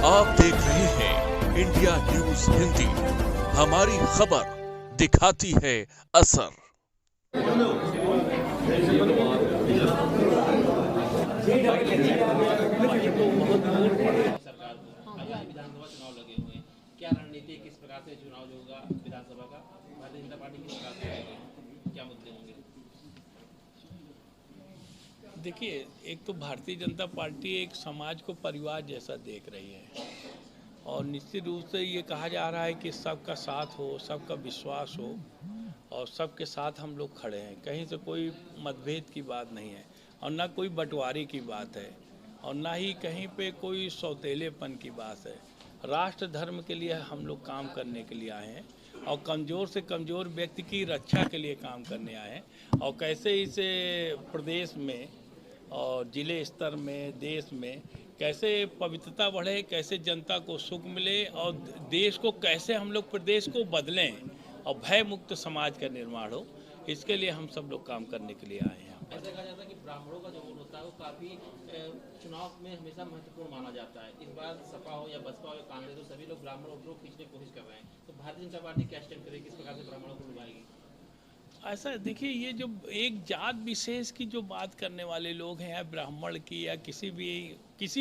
आप देख रहे हैं इंडिया न्यूज हिंदी। हमारी खबर दिखाती है असर। विधानसभा चुनाव लगे हुए हैं, क्या रणनीति, किस प्रकार से चुनाव जो होगा विधानसभा का, भारतीय जनता पार्टी किस प्रकार से आएगी, क्या मुद्दे होंगे? देखिए, एक तो भारतीय जनता पार्टी एक समाज को परिवार जैसा देख रही है और निश्चित रूप से ये कहा जा रहा है कि सबका साथ हो, सबका विश्वास हो और सबके साथ हम लोग खड़े हैं। कहीं से कोई मतभेद की बात नहीं है और ना कोई बंटवारे की बात है और ना ही कहीं पे कोई सौतेलेपन की बात है। राष्ट्र धर्म के लिए हम लोग काम करने के लिए आए हैं और कमज़ोर से कमज़ोर व्यक्ति की रक्षा के लिए काम करने आए हैं और कैसे इसे प्रदेश में और ज़िले स्तर में, देश में कैसे पवित्रता बढ़े, कैसे जनता को सुख मिले और देश को कैसे हम लोग प्रदेश को बदलें और भय मुक्त समाज का निर्माण हो, इसके लिए हम सब लोग काम करने के लिए आए हैं। ऐसा कहा जाता है कि ब्राह्मणों का जो वोट होता है वो काफ़ी चुनाव में हमेशा महत्वपूर्ण माना जाता है। इस बार सपा हो या बसपा हो या कांग्रेस हो, सभी लोग ब्राह्मणों को खींचने की कोशिश कर रहे हैं, तो भारतीय जनता पार्टी क्या स्टैंड करेगी, किस प्रकार से ब्राह्मणों को लुभाएगी? ऐसा देखिए, ये जो एक जात विशेष की जो बात करने वाले लोग हैं, या ब्राह्मण की या किसी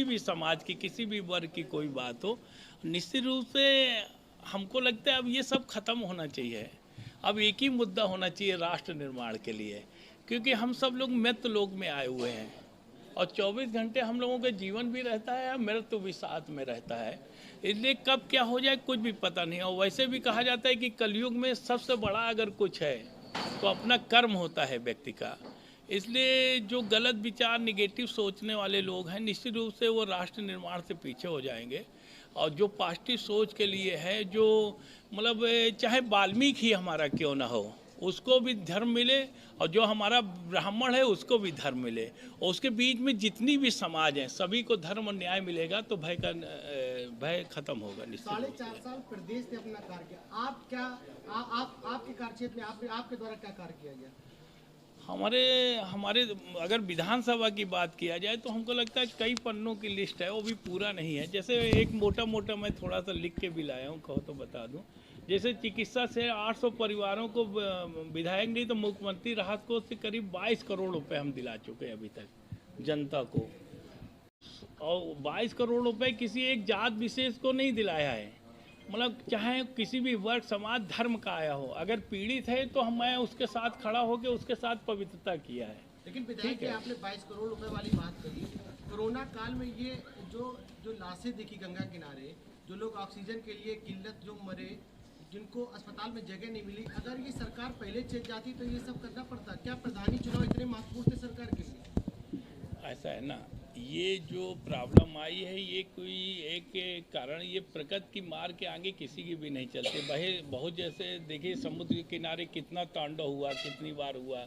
भी समाज की, किसी भी वर्ग की कोई बात हो, निश्चित रूप से हमको लगता है अब ये सब खत्म होना चाहिए। अब एक ही मुद्दा होना चाहिए राष्ट्र निर्माण के लिए, क्योंकि हम सब लोग मृत लोक में आए हुए हैं और 24 घंटे हम लोगों का जीवन भी रहता है, मृत्यु भी साथ में रहता है। इसलिए कब क्या हो जाए कुछ भी पता नहीं। और वैसे भी कहा जाता है कि कलयुग में सबसे बड़ा अगर कुछ है तो अपना कर्म होता है व्यक्ति का। इसलिए जो गलत विचार, निगेटिव सोचने वाले लोग हैं, निश्चित रूप से वो राष्ट्र निर्माण से पीछे हो जाएंगे। और जो पॉजिटिव सोच के लिए है, जो मतलब चाहे वाल्मीकि ही हमारा क्यों ना हो, उसको भी धर्म मिले और जो हमारा ब्राह्मण है उसको भी धर्म मिले और उसके बीच में जितनी भी समाज हैं सभी को धर्म और न्याय मिलेगा तो भय खत्म होगा। निश्चित 4.5 साल प्रदेश ने अपना कार्य किया, आप क्या आपके कार्यक्षेत्र में आपके द्वारा क्या कार्य किया गया? हमारे अगर विधानसभा की बात किया जाए तो हमको लगता है कई पन्नों की लिस्ट है, वो भी पूरा नहीं है। जैसे एक मोटा मैं थोड़ा सा लिख के भी लाया हूँ, कहो तो बता दूँ। जैसे चिकित्सा से 800 परिवारों को विधायक नहीं तो मुख्यमंत्री राहत कोष से करीब 22 करोड़ रुपए हम दिला चुके हैं अभी तक जनता को। और 22 करोड़ रुपए किसी एक जात विशेष को नहीं दिलाया है, मतलब चाहे किसी भी वर्ग, समाज, धर्म का आया हो, अगर पीड़ित है तो मैं उसके साथ खड़ा होकर उसके साथ पवित्रता किया है। लेकिन विधायक जी, आपने 22 करोड़ रुपए वाली बात कही। कोरोना काल में ये जो लाशें दिखी गंगा किनारे, जो लोग ऑक्सीजन के लिए किल्लत जो मरे, जिनको अस्पताल में जगह नहीं मिली, अगर ये सरकार पहले चल जाती तो ये सब करना पड़ता। क्या प्रधानी चुनाव इतने महत्वपूर्ण थे सरकार के लिए? ऐसा है ना, ये जो प्रॉब्लम आई है ये कोई एक कारण, ये प्रकृति की मार के आगे किसी की भी नहीं चलते। बहुत जैसे देखिए समुद्र के किनारे कितना तांडव हुआ, कितनी बार हुआ,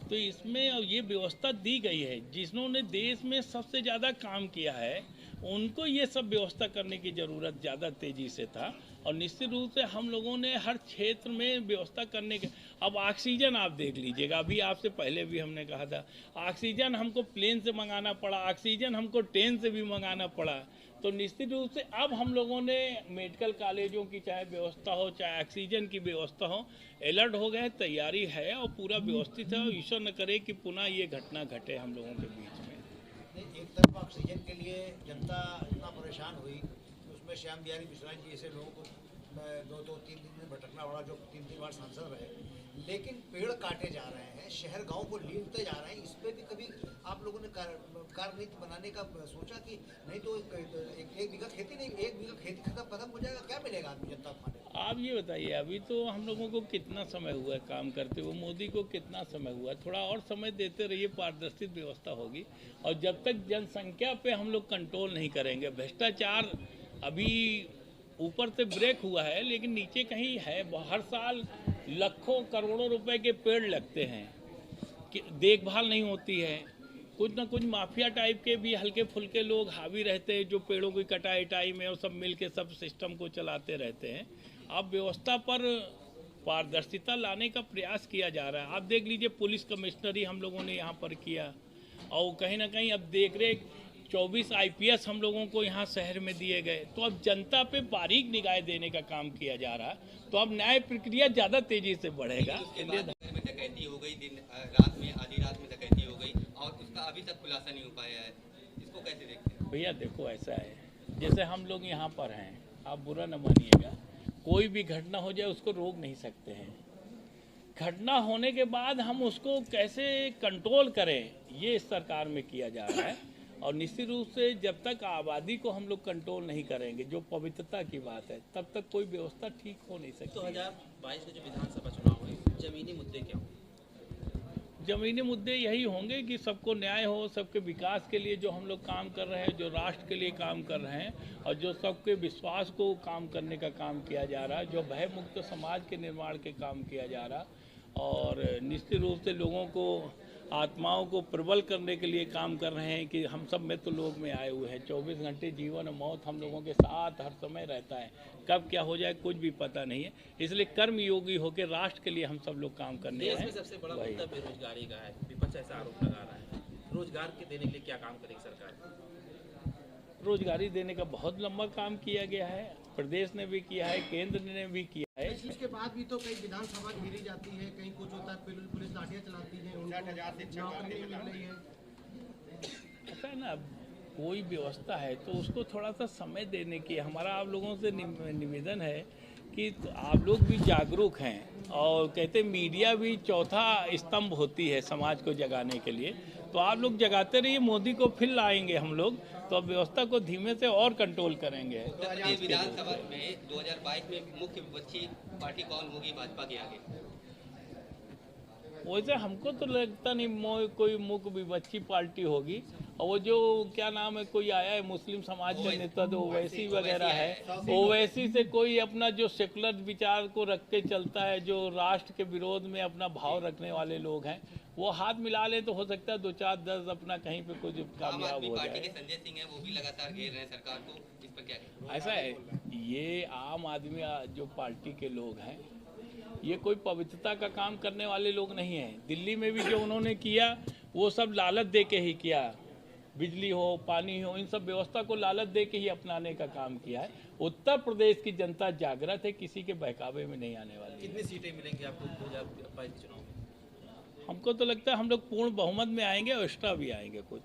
तो इसमें ये व्यवस्था दी गई है। जिन्होंने देश में सबसे ज़्यादा काम किया है उनको ये सब व्यवस्था करने की ज़रूरत ज़्यादा तेज़ी से था और निश्चित रूप से हम लोगों ने हर क्षेत्र में व्यवस्था करने के। अब ऑक्सीजन आप देख लीजिएगा, अभी आपसे पहले भी हमने कहा था, ऑक्सीजन हमको प्लेन से मंगाना पड़ा, ऑक्सीजन हमको ट्रेन से भी मंगाना पड़ा। तो निश्चित रूप से अब हम लोगों ने मेडिकल कॉलेजों की चाहे व्यवस्था हो, चाहे ऑक्सीजन की व्यवस्था हो, अलर्ट हो गए, तैयारी है और पूरा व्यवस्थित है। और ईश्वर न करे कि पुनः ये घटना घटे हम लोगों के बीच में। एक तरफ ऑक्सीजन के लिए जनता इतना परेशान हुई कि उसमें श्याम बिहारी मिश्रा जी जैसे लोगों को 2-3 दिन भटकना पड़ा, जो 3 बार सांसद रहे। लेकिन पेड़ काटे जा रहे हैं, शहर गांव को लीपते जा रहे हैं, इस पर भी कभी आप लोगों ने कार्यनीति बनाने का सोचा कि नहीं तो एक बीघा खेती नहीं, 1 बीघा खेती खत्म हो जाएगा, क्या मिलेगा आदमी जनता को? आप ये बताइए, अभी तो हम लोगों को कितना समय हुआ है काम करते हुए, मोदी को कितना समय हुआ है, थोड़ा और समय देते रहिए, पारदर्शी व्यवस्था होगी। और जब तक जनसंख्या पे हम लोग कंट्रोल नहीं करेंगे, भ्रष्टाचार अभी ऊपर से ब्रेक हुआ है लेकिन नीचे कहीं है। हर साल लाखों करोड़ों रुपए के पेड़ लगते हैं, देखभाल नहीं होती है, कुछ ना कुछ माफिया टाइप के भी हल्के फुल्के लोग हावी रहते हैं जो पेड़ों की कटाई में और सब मिल के सब सिस्टम को चलाते रहते हैं। अब व्यवस्था पर पारदर्शिता लाने का प्रयास किया जा रहा है। आप देख लीजिए, पुलिस कमिश्नरी हम लोगों ने यहाँ पर किया और कहीं ना कहीं अब देख रेख 24 IPS हम लोगों को यहाँ शहर में दिए गए। तो अब जनता पे बारीक निगाह देने का काम किया जा रहा है, तो अब न्याय प्रक्रिया ज़्यादा तेजी से बढ़ेगा। में डकैती हो गई, दिन रात में आधी रात में डकैती हो गई और उसका अभी तक खुलासा नहीं हो पाया है, इसको कैसे देखते हैं? भैया देखो ऐसा है, जैसे हम लोग यहाँ पर हैं, आप बुरा न मानिएगा, कोई भी घटना हो जाए उसको रोक नहीं सकते हैं। घटना होने के बाद हम उसको कैसे कंट्रोल करें, ये इस सरकार में किया जा रहा है। और निश्चित रूप से जब तक आबादी को हम लोग कंट्रोल नहीं करेंगे, जो पवित्रता की बात है, तब तक कोई व्यवस्था ठीक हो नहीं सकती। 2022 के जो विधानसभा चुनाव है, जमीनी मुद्दे क्या होंगे? जमीनी मुद्दे यही होंगे कि सबको न्याय हो, सबके विकास के लिए जो हम लोग काम कर रहे हैं, जो राष्ट्र के लिए काम कर रहे हैं और जो सबके विश्वास को काम करने का काम किया जा रहा है, जो भय मुक्त समाज के निर्माण के काम किया जा रहा, और निश्चित रूप से लोगों को आत्माओं को प्रबल करने के लिए काम कर रहे हैं कि हम सब मित्र लोग में आए हुए हैं। 24 घंटे जीवन और मौत हम लोगों के साथ हर समय रहता है, कब क्या हो जाए कुछ भी पता नहीं है। इसलिए कर्मयोगी होकर राष्ट्र के लिए हम सब लोग काम करने देश हैं। में सबसे बड़ा मुद्दा बेरोजगारी का है, विपक्ष ऐसा आरोप लगा रहा है। रोजगार के देने के लिए क्या काम करेगी सरकार? रोजगारी देने का बहुत लंबा काम किया गया है, प्रदेश ने भी किया है, केंद्र ने भी किया है। इसके बाद भी तो कई विधानसभा घेरी जाती है, कहीं कुछ होता है, पुलिस लाठियां चलाती है, उनको नौकरी नहीं मिल रही है। ऐसा है ना, कोई व्यवस्था है तो उसको थोड़ा सा समय देने की हमारा आप लोगों से निवेदन है कि आप लोग भी जागरूक हैं, और कहते मीडिया भी चौथा स्तंभ होती है समाज को जगाने के लिए, तो आप लोग जगाते रहिए। मोदी को फिर लाएंगे हम लोग, तो अब व्यवस्था को धीमे से और कंट्रोल करेंगे। विधानसभा में 2022 में मुख्य विपक्षी पार्टी कौन होगी भाजपा के आगे? वैसे हमको तो लगता नहीं कोई मुख्य विपक्षी पार्टी होगी, और वो जो क्या नाम है, कोई आया है मुस्लिम समाज का नेता, तो ओवैसी वगैरह है, ओवैसी से कोई अपना जो सेकुलर विचार को रख के चलता है, जो राष्ट्र के विरोध में अपना भाव रखने वाले लोग हैं, वो हाथ मिला ले तो हो सकता है 2 4 10 अपना कहीं पे कुछ कामयाब हो पार्टी जाए। के संजय सिंह है, वो भी लगातार घेर रहे हैं सरकार को, इस पर क्या कहें? ऐसा है, ये आम आदमी जो पार्टी के लोग हैं, ये कोई पवित्रता का काम करने वाले लोग नहीं हैं। दिल्ली में भी जो उन्होंने किया वो सब लालच दे के ही किया, बिजली हो, पानी हो, इन सब व्यवस्था को लालच दे के ही अपनाने का काम किया है। उत्तर प्रदेश की जनता जागृत है, किसी के बहकावे में नहीं आने वाली। कितनी सीटें मिलेंगी आपको 2022 के चुनाव में? हमको तो लगता है हम लोग पूर्ण बहुमत में आएंगे और एक्स्ट्रा भी आएंगे कुछ।